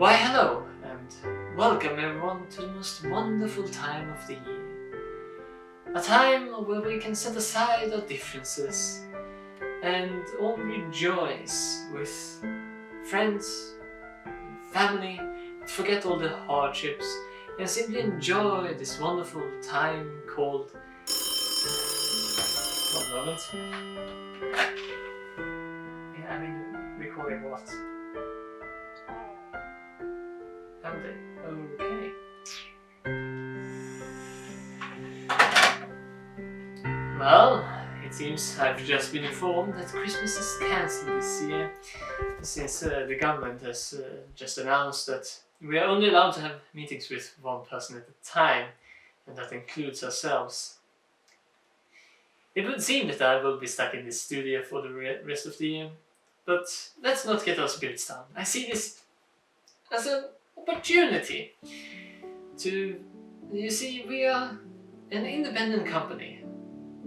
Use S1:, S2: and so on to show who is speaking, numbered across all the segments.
S1: Why hello, and welcome everyone to the most wonderful time of the year. A time where we can set aside our differences and all rejoice with friends, family, forget all the hardships and simply enjoy this wonderful time called... One moment. Yeah, I mean, recording what? Have they? Okay. Well, it seems I've just been informed that Christmas is cancelled this year, since the government has just announced that we are only allowed to have meetings with one person at a time, and that includes ourselves. It would seem that I will be stuck in this studio for the rest of the year, but let's not get our spirits down. I see this as an opportunity to, you see, we are an independent company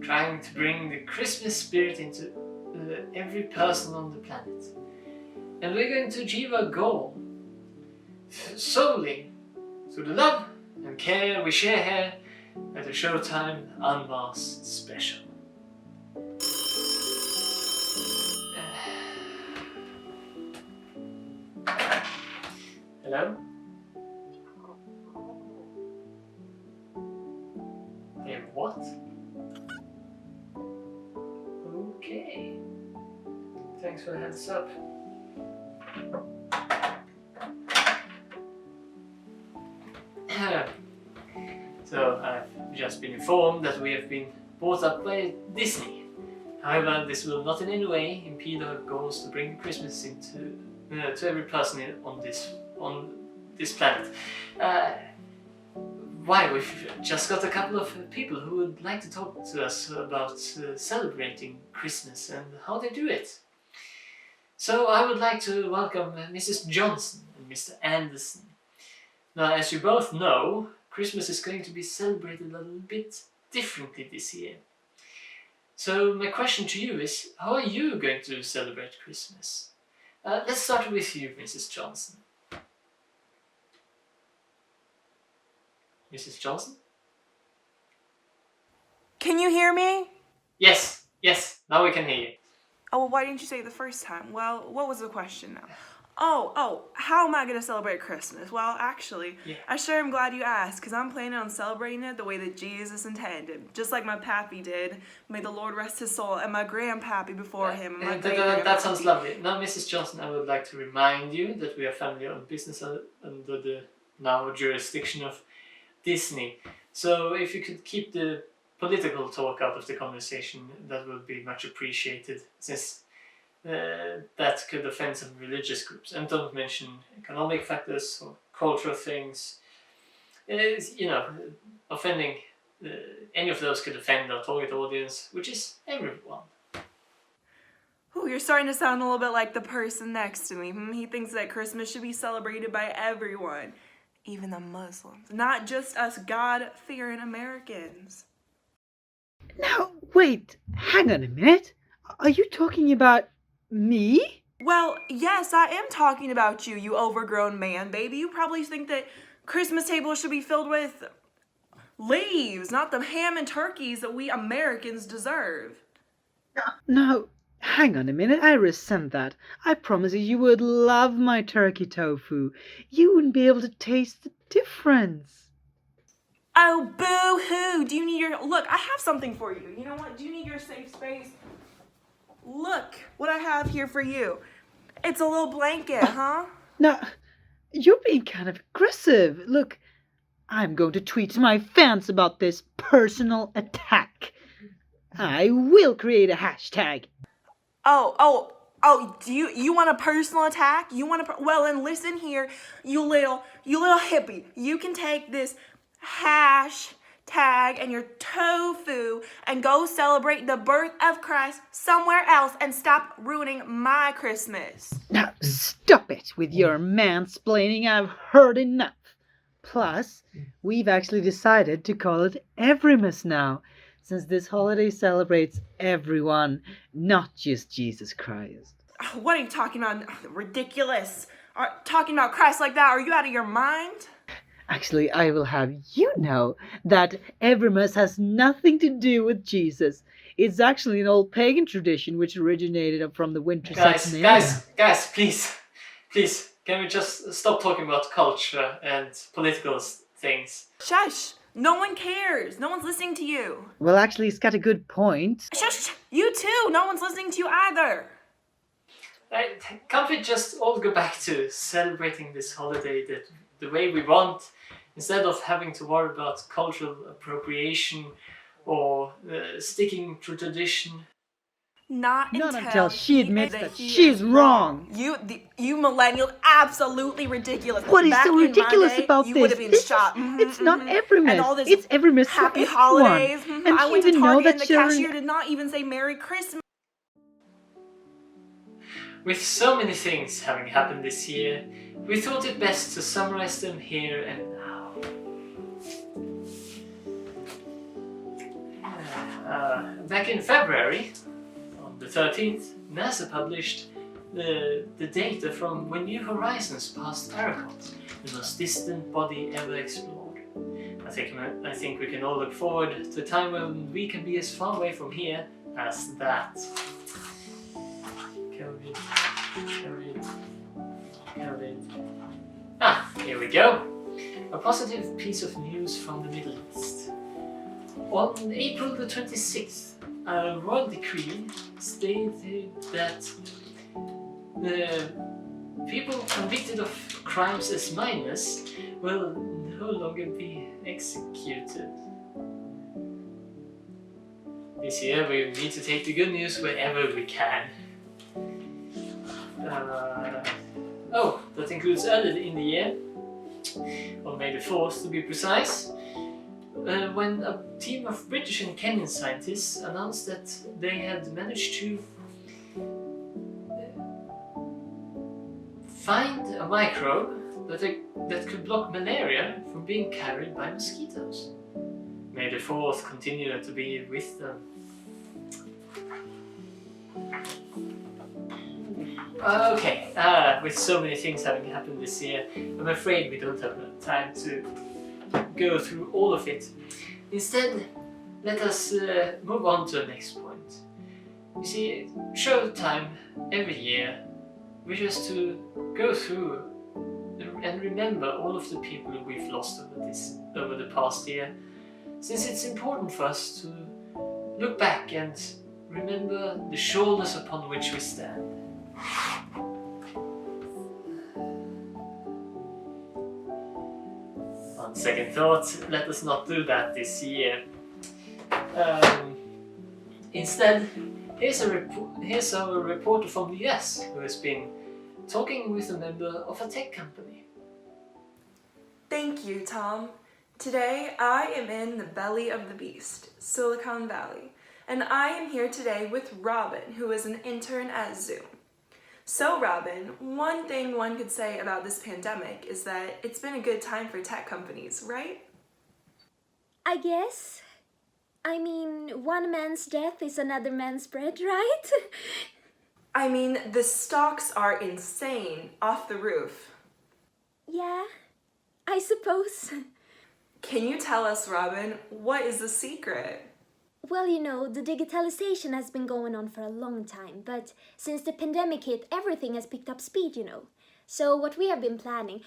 S1: trying to bring the Christmas spirit into every person on the planet, and we're going to achieve our goal solely through the love and care we share here at the Showtime Unmasked special. Hello? Hey, what? Okay. Thanks for the heads up. So, I've just been informed that we have been bought up by Disney. However, this will not in any way impede our goals to bring Christmas into to every person on this planet. Why, we've just got a couple of people who would like to talk to us about celebrating Christmas and how they do it. So I would like to welcome Mrs. Johnson and Mr. Anderson. Now, as you both know, Christmas is going to be celebrated a little bit differently this year. So my question to you is, how are you going to celebrate Christmas? Let's start with you, Mrs. Johnson. Mrs. Johnson?
S2: Can you hear me?
S1: Yes, now we can hear you.
S2: Oh, well, why didn't you say it the first time? Well, what was the question now? Oh, how am I going to celebrate Christmas? Well, actually,
S1: Yeah.
S2: I sure am glad you asked, because I'm planning on celebrating it the way that Jesus intended. Just like my pappy did. May the Lord rest his soul, and my grandpappy before him. And my
S1: That sounds lovely. Now, Mrs. Johnson, I would like to remind you that we are family-owned business under the now jurisdiction of Disney. So if you could keep the political talk out of the conversation, that would be much appreciated, since that could offend some religious groups. And don't mention economic factors or cultural things. Offending any of those could offend our target audience, which is everyone.
S2: Ooh, you're starting to sound a little bit like the person next to me. He thinks that Christmas should be celebrated by everyone. Even the Muslims. Not just us God-fearing Americans.
S3: Now, wait, hang on a minute. Are you talking about me?
S2: Well, yes, I am talking about you, you overgrown man, baby. You probably think that Christmas tables should be filled with leaves, not the ham and turkeys that we Americans deserve.
S3: No, hang on a minute. I resent that. I promise you would love my turkey tofu. You wouldn't be able to taste the difference.
S2: Oh, boo-hoo. Do you need your... Look, I have something for you. You know what? Do you need your safe space? Look what I have here for you. It's a little blanket, huh?
S3: Now, you're being kind of aggressive. Look, I'm going to tweet to my fans about this personal attack. I will create a hashtag.
S2: Oh, do you want a personal attack? You want to... Well, then listen here, you little hippie. You can take this hashtag and your tofu and go celebrate the birth of Christ somewhere else and stop ruining my Christmas.
S3: Now, stop it with your mansplaining. I've heard enough. Plus, we've actually decided to call it Everymas now, since this holiday celebrates everyone, not just Jesus Christ.
S2: What are you talking about? Ridiculous. are talking about Christ like that. Are you out of your mind?
S3: Actually, I will have you know that Evermas has nothing to do with Jesus. It's actually an old pagan tradition which originated from the winter season.
S1: Guys, please, can we just stop talking about culture and political things?
S2: Shush! No one cares. No one's listening to you.
S3: Well, actually, he's got a good point.
S2: Shush! You too. No one's listening to you either.
S1: Can't we just all go back to celebrating this holiday the way we want, instead of having to worry about cultural appropriation or sticking to tradition?
S2: Not
S3: until she admits that
S2: he
S3: she's
S2: is
S3: wrong.
S2: You millennial, absolutely ridiculous.
S3: What is
S2: Back
S3: so
S2: in my
S3: ridiculous
S2: day,
S3: about
S2: you
S3: this?
S2: would have been shot.
S3: It's not Evermas.
S2: And all this
S3: It's Evermas for
S2: happy
S3: everyone.
S2: holidays.
S3: And
S2: I
S3: you
S2: went to
S3: even know
S2: Target
S3: that
S2: and the
S3: children...
S2: cashier did not even say Merry Christmas.
S1: With so many things having happened this year, we thought it best to summarize them here and now. Back in February, on the 13th, NASA published the data from when New Horizons passed Aracot, the most distant body ever explored. I think we can all look forward to a time when we can be as far away from here as that. COVID. Here we go. A positive piece of news from the Middle East. On April the 26th, a royal decree stated that the people convicted of crimes as minors will no longer be executed. This year we need to take the good news wherever we can. That includes earlier in the year, on May the 4th to be precise, when a team of British and Kenyan scientists announced that they had managed to find a microbe that could block malaria from being carried by mosquitoes. May the 4th continue to be with them. Okay, with so many things having happened this year, I'm afraid we don't have time to go through all of it. Instead, let us move on to the next point. You see, Showtime every year wishes to go through and remember all of the people we've lost over the past year, since it's important for us to look back and remember the shoulders upon which we stand. On second thought, let us not do that this year. Instead, here's our reporter from the US who has been talking with a member of a tech company.
S2: Thank you, Tom. Today, I am in the belly of the beast, Silicon Valley, and I am here today with Robin, who is an intern at Zoom. So Robin, one thing one could say about this pandemic is that it's been a good time for tech companies, right?
S4: I guess. I mean, one man's death is another man's bread, right?
S2: I mean, the stocks are insane, off the roof.
S4: Yeah, I suppose.
S2: Can you tell us, Robin, what is the secret?
S4: Well, you know, the digitalization has been going on for a long time, but since the pandemic hit, everything has picked up speed, you know. So what we have been planning,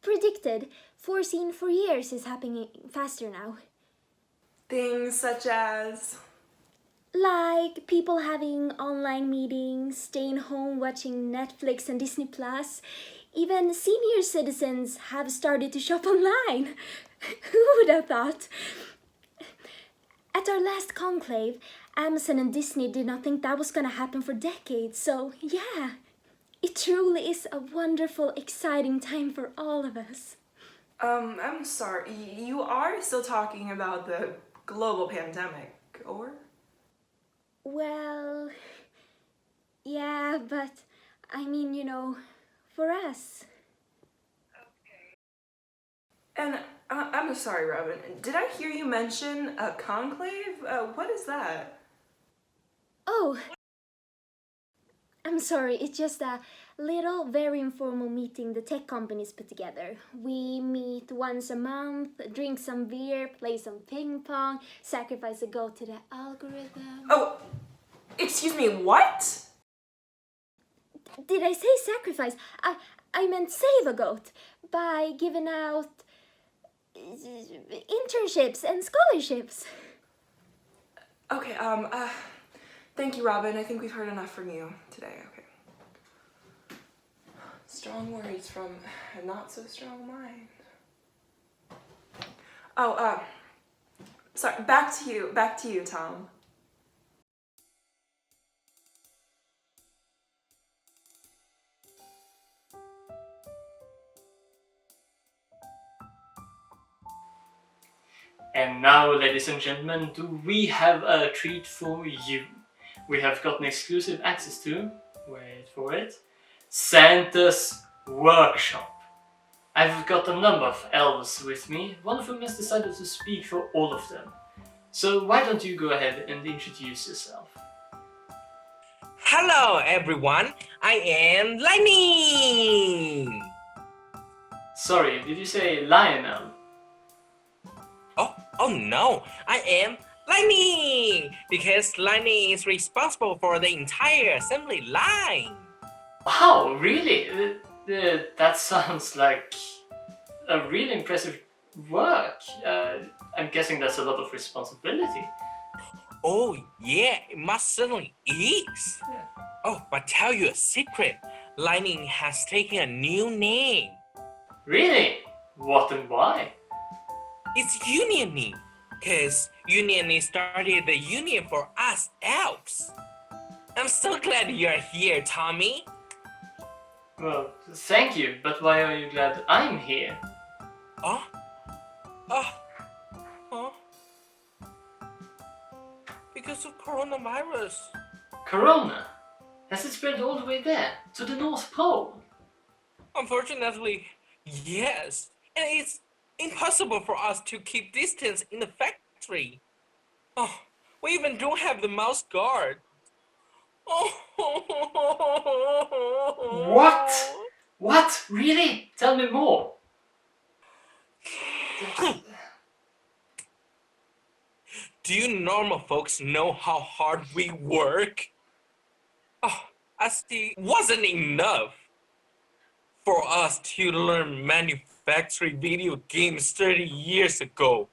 S4: predicted, foreseen for years is happening faster now.
S2: Things such as...
S4: Like people having online meetings, staying home watching Netflix and Disney+. Even senior citizens have started to shop online. Who would have thought? At our last conclave, Amazon and Disney did not think that was gonna happen for decades, so yeah, it truly is a wonderful, exciting time for all of us.
S2: I'm sorry, you are still talking about the global pandemic, or?
S4: Well, yeah, but I mean, you know, for us.
S2: And I'm sorry, Robin, did I hear you mention a conclave? What is that?
S4: Oh, I'm sorry, it's just a little, very informal meeting the tech companies put together. We meet once a month, drink some beer, play some ping pong, sacrifice a goat to the algorithm.
S2: Oh, excuse me, what?
S4: Did I say sacrifice? I meant save a goat by giving out internships and scholarships.
S2: Okay, thank you, Robin. I think we've heard enough from you today, okay. Strong words from a not so strong mind. Oh, sorry, back to you, Tom.
S1: And now, ladies and gentlemen, do we have a treat for you? We have gotten exclusive access to, wait for it, Santa's workshop. I've got a number of elves with me, one of whom has decided to speak for all of them. So why don't you go ahead and introduce yourself?
S5: Hello everyone, I am Lightning!
S1: Sorry, did you say Lionel?
S5: Oh no, I am Lightning! Because Lightning is responsible for the entire assembly line.
S1: Wow, really? That sounds like a really impressive work. I'm guessing that's a lot of responsibility.
S5: Oh yeah, it most certainly is.
S1: Yeah.
S5: Oh, but tell you a secret, Lightning has taken a new name.
S1: Really? What and why?
S5: It's Uniony, cause Uniony started the union for us elves. I'm so glad you're here, Tommy.
S1: Well, thank you, but why are you glad I'm here?
S5: Oh? Because of coronavirus.
S1: Corona? Has it spread all the way there, to the North Pole?
S5: Unfortunately, yes. And it's impossible for us to keep distance in the factory. Oh, we even don't have the mouse guard.
S1: What? What? Really? Tell me more.
S5: Do you normal folks know how hard we work? Oh, as it wasn't enough for us to learn manufacturing video games 30 years ago.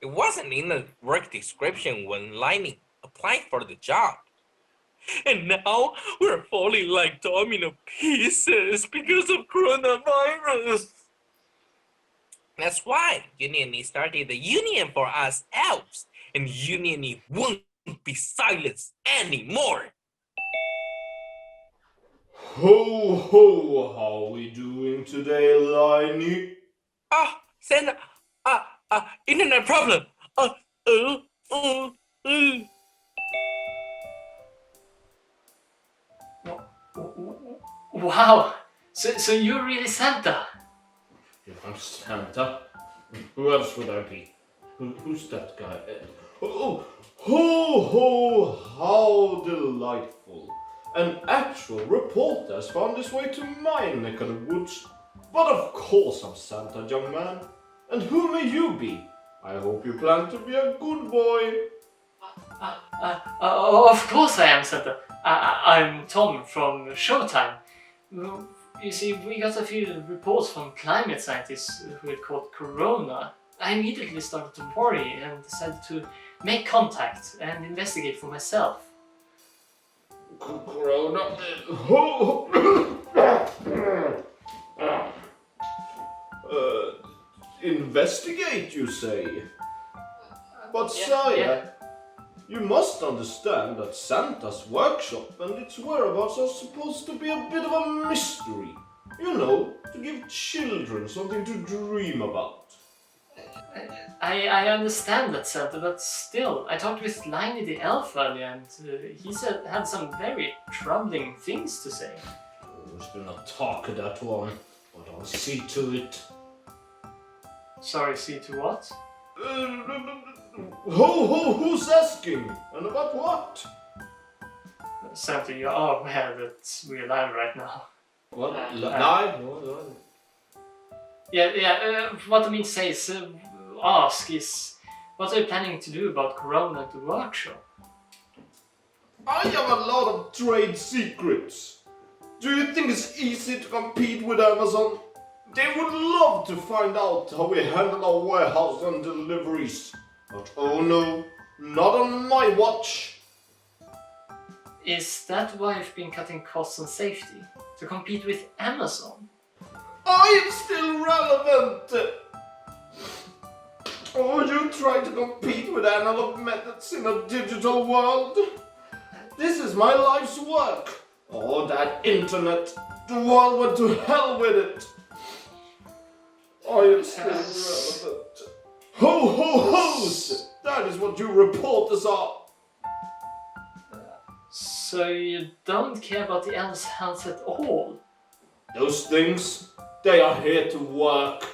S5: It wasn't in the work description when Lightning applied for the job. And now we're falling like domino pieces because of coronavirus. That's why Uniony started the union for us elves, and Uniony won't be silenced anymore.
S6: Ho ho, how we doing today, Liney?
S5: Santa, internet problem.
S1: Wow, so you're really Santa?
S6: Yeah, I'm Santa. Who else would I be? Who's that guy? Oh, ho ho, how delightful. An actual reporter has found his way to my neck of the woods. But of course I'm Santa, young man. And who may you be? I hope you plan to be a good boy.
S1: Of course I am Santa. I'm Tom from Showtime. You see, we got a few reports from climate scientists who had caught corona. I immediately started to worry and decided to make contact and investigate for myself.
S6: Corona. Ho. Investigate, you say? But sire, you must understand that Santa's workshop and its whereabouts are supposed to be a bit of a mystery. You know, to give children something to dream about.
S1: I understand that, Santa, but still, I talked with Liney the elf earlier and he had some very troubling things to say.
S6: I was gonna talk that one, but I'll see to it.
S1: Sorry, see to what?
S6: Ho, who's asking? And about what?
S1: Santa, you are aware that we're live right now.
S6: What? Live?
S1: Yeah, what I mean to say is, ask is, what are you planning to do about Corona at the workshop?
S6: I have a lot of trade secrets. Do you think it's easy to compete with Amazon? They would love to find out how we handle our warehouse and deliveries. But oh no, not on my watch.
S1: Is that why you've been cutting costs on safety? To compete with Amazon?
S6: I am still relevant. Or you trying to compete with analog methods in a digital world? This is my life's work. Oh, that internet. The world went to hell with it. I am still relevant. Ho ho ho's! That is what you reporters are.
S1: So you don't care about the elves' health at all?
S6: Those things, they are here to work.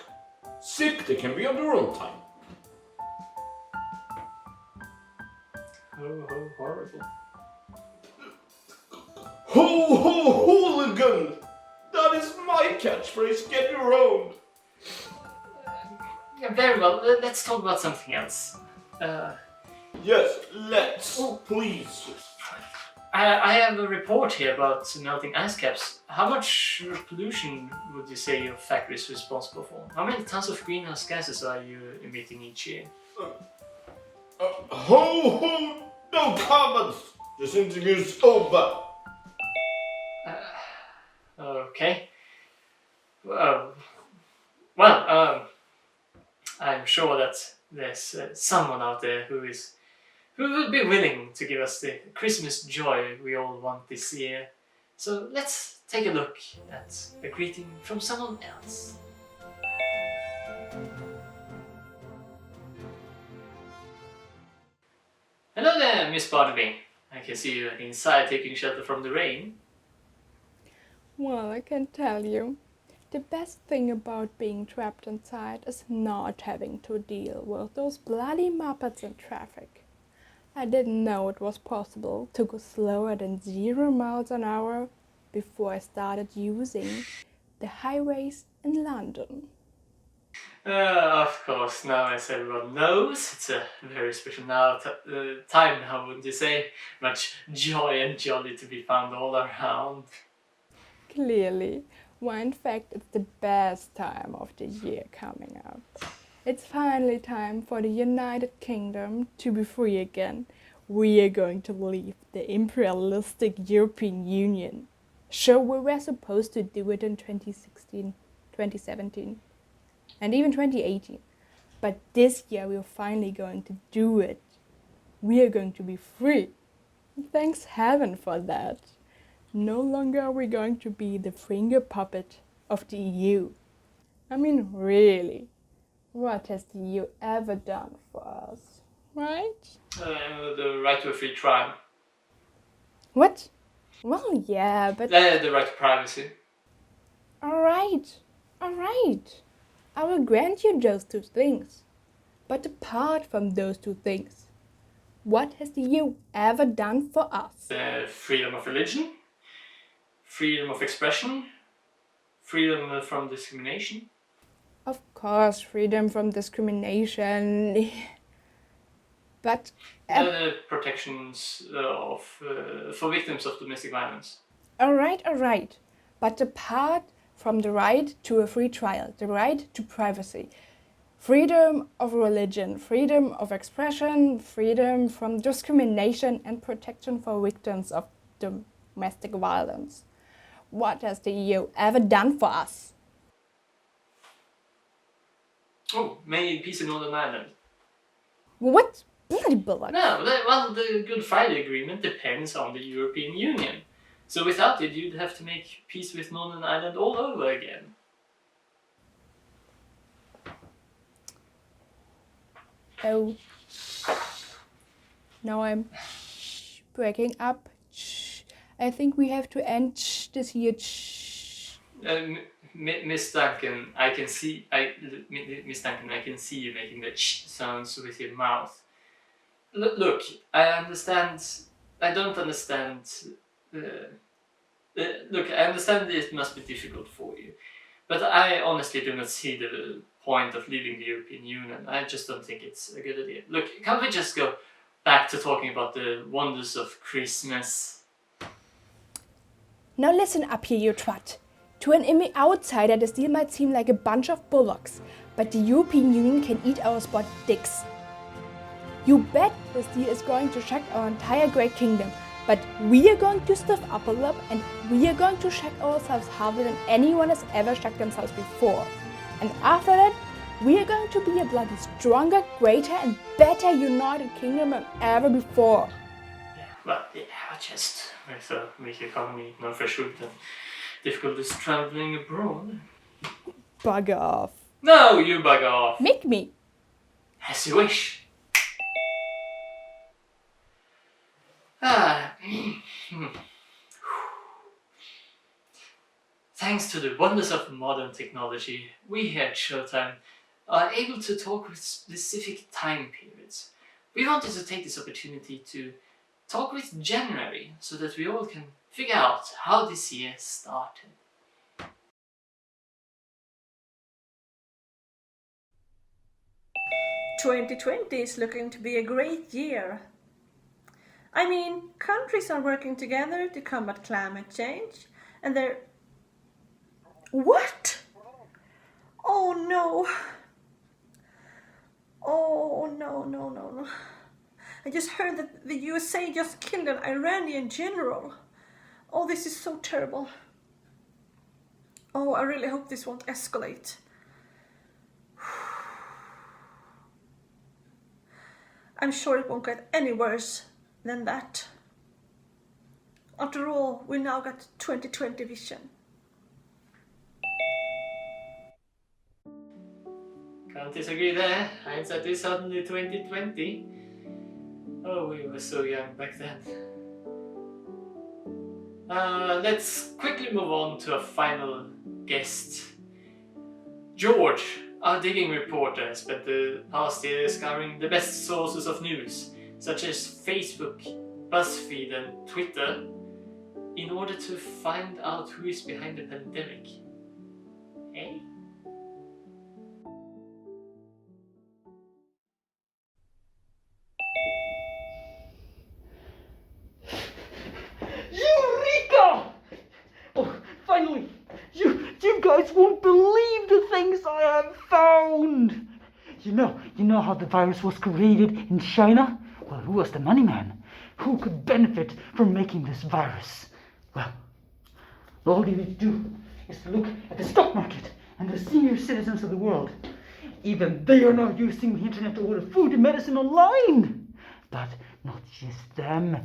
S6: Sick, they can be on their own time.
S1: Oh, horrible.
S6: Ho ho hooligan! That is my catchphrase, get your own.
S1: Yeah, very well, let's talk about something else.
S6: Yes, let's, please.
S1: I have a report here about melting ice caps. How much pollution would you say your factory is responsible for? How many tons of greenhouse gases are you emitting each year?
S6: Ho ho! No comments! This interview's over.
S1: Okay. I'm sure that there's someone out there who would be willing to give us the Christmas joy we all want this year. So let's take a look at a greeting from someone else. Hello there, Miss Barnaby. I can see you inside taking shelter from the rain.
S7: Well, I can tell you, the best thing about being trapped inside is not having to deal with those bloody Muppets in traffic. I didn't know it was possible to go slower than 0 miles an hour before I started using the highways in London.
S1: Of course, now as everyone knows, it's a very special time now, wouldn't you say? Much joy and jolly to be found all around.
S7: Clearly, why in fact it's the best time of the year coming up. It's finally time for the United Kingdom to be free again. We are going to leave the imperialistic European Union. Sure, we were supposed to do it in 2016, 2017, and even 2018. But this year we are finally going to do it. We are going to be free. Thanks heaven for that. No longer are we going to be the finger puppet of the EU. I mean, really, what has the EU ever done for us, right?
S1: The right to a free trial.
S7: What? Well, yeah, but...
S1: The right to privacy.
S7: Alright. I will grant you those two things. But apart from those two things, what has the EU ever done for us?
S1: Freedom of religion, freedom of expression, freedom from discrimination.
S7: Of course, freedom from discrimination. But...
S1: protections for victims of domestic violence.
S7: Alright. But apart from the right to a free trial, the right to privacy, freedom of religion, freedom of expression, freedom from discrimination and protection for victims of domestic violence. What has the EU ever done for us?
S1: Oh, made peace in Northern Ireland.
S7: What? Bloody bullock.
S1: No, the Good Friday Agreement depends on the European Union. So without it, you'd have to make peace with Northern Ireland all over again.
S7: Oh. Now I'm breaking up. I think we have to end this here.
S1: Miss Duncan, I can see you making the sounds with your mouth. Look, I don't understand Look, I understand it must be difficult for you, but I honestly do not see the point of leaving the European Union. I just don't think it's a good idea. Look, can't we just go back to talking about the wonders of Christmas?
S7: Now listen up here, you twat. To an outsider, this deal might seem like a bunch of bullocks, but the European Union can eat our spot dicks. You bet this deal is going to shock our entire great kingdom, but we are going to stiff up a lip and we are going to shock ourselves harder than anyone has ever shocked themselves before. And after that, we are going to be a bloody stronger, greater and better united kingdom than ever before.
S1: Well, yeah, just with a weak economy, no fresh food, and difficulties traveling abroad.
S7: Bugger off.
S1: No, you bugger off.
S7: Make me.
S1: As you wish. Thanks to the wonders of modern technology, we here at Showtime are able to talk with specific time periods. We wanted to take this opportunity to talk with January so that we all can figure out how this year started.
S8: "2020 is looking to be a great year. I mean, countries are working together to combat climate change, and they're..." What? Oh no. Oh no. I just heard that the USA just killed an Iranian general. Oh, this is so terrible. Oh, I really hope this won't escalate. I'm sure it won't get any worse than that. After all, we now got 2020 vision.
S1: Can't disagree there. Hindsight is suddenly 2020. Oh, we were so young back then. Let's quickly move on to a final guest. George, our digging reporter, has spent the past year scouring the best sources of news, such as Facebook, BuzzFeed and Twitter, in order to find out who is behind the pandemic. Hey?
S3: Eureka! Oh, finally! You guys won't believe the things I have found! You know how the virus was created in China? Well, who was the money man? Who could benefit from making this virus? Well, all you need to do is to look at the stock market and the senior citizens of the world. Even they are now using the internet to order food and medicine online. But not just them.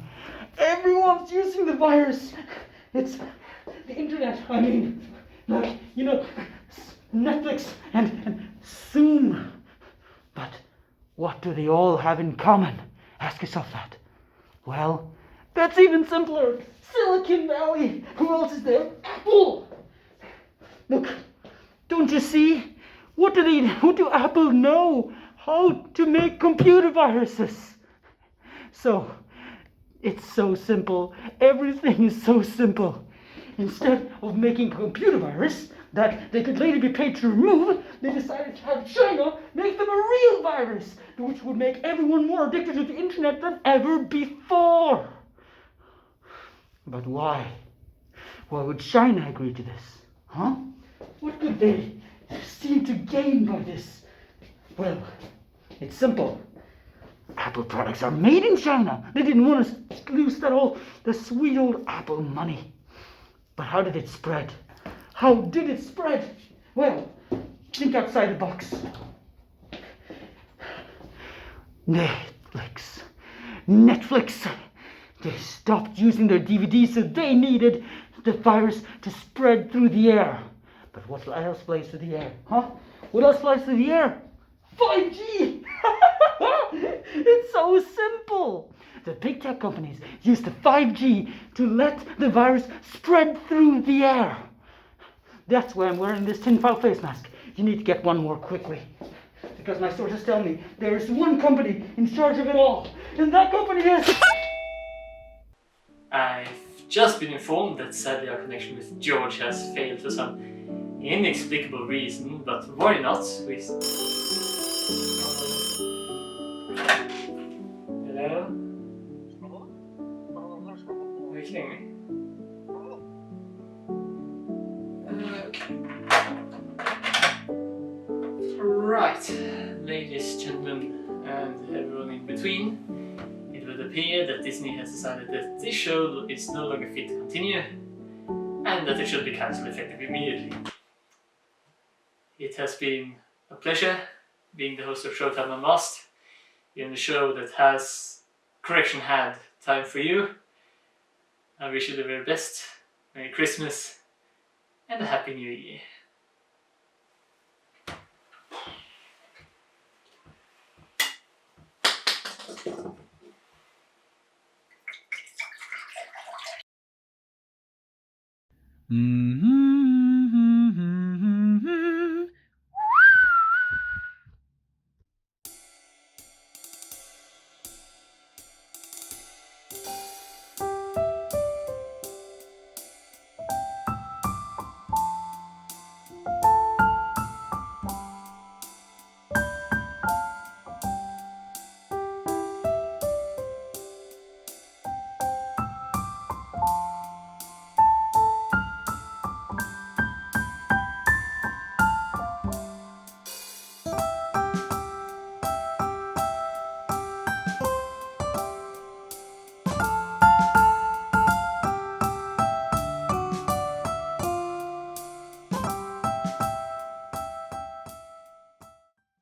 S3: Everyone's using the virus. It's the internet, I mean. Like, Netflix and Zoom. But what do they all have in common? Ask yourself that. Well, that's even simpler. Silicon Valley. Who else is there? Apple. Look, don't you see? What do Apple know? How to make computer viruses. So, it's so simple. Everything is so simple. Instead of making a computer virus that they could later be paid to remove, they decided to have China make them a real virus, which would make everyone more addicted to the internet than ever before. But why? Why would China agree to this? Huh? What could they seem to gain by this? Well, it's simple. Apple products are made in China. They didn't want to lose the sweet old Apple money. But how did it spread? How did it spread? Well, think outside the box. Netflix. They stopped using their DVDs, so they needed the virus to spread through the air. But what else flies through the air? Huh? What else flies through the air? 5G! It's so simple. The big tech companies use the 5G to let the virus spread through the air. That's why I'm wearing this tinfoil face mask. You need to get one more quickly. Because my sources tell me there is one company in charge of it all. And that company is...
S1: I've just been informed that sadly our connection with George has failed for some inexplicable reason, but worry not. Hello? Are you kidding me? Okay. Right, ladies, gentlemen, and everyone in between, it would appear that Disney has decided that this show is no longer fit to continue, and that it should be cancelled effective immediately. It has been a pleasure being the host of Showtime Unmasked, in the show that has, correction, had time for you. I wish you the very best, Merry Christmas, and a Happy New Year.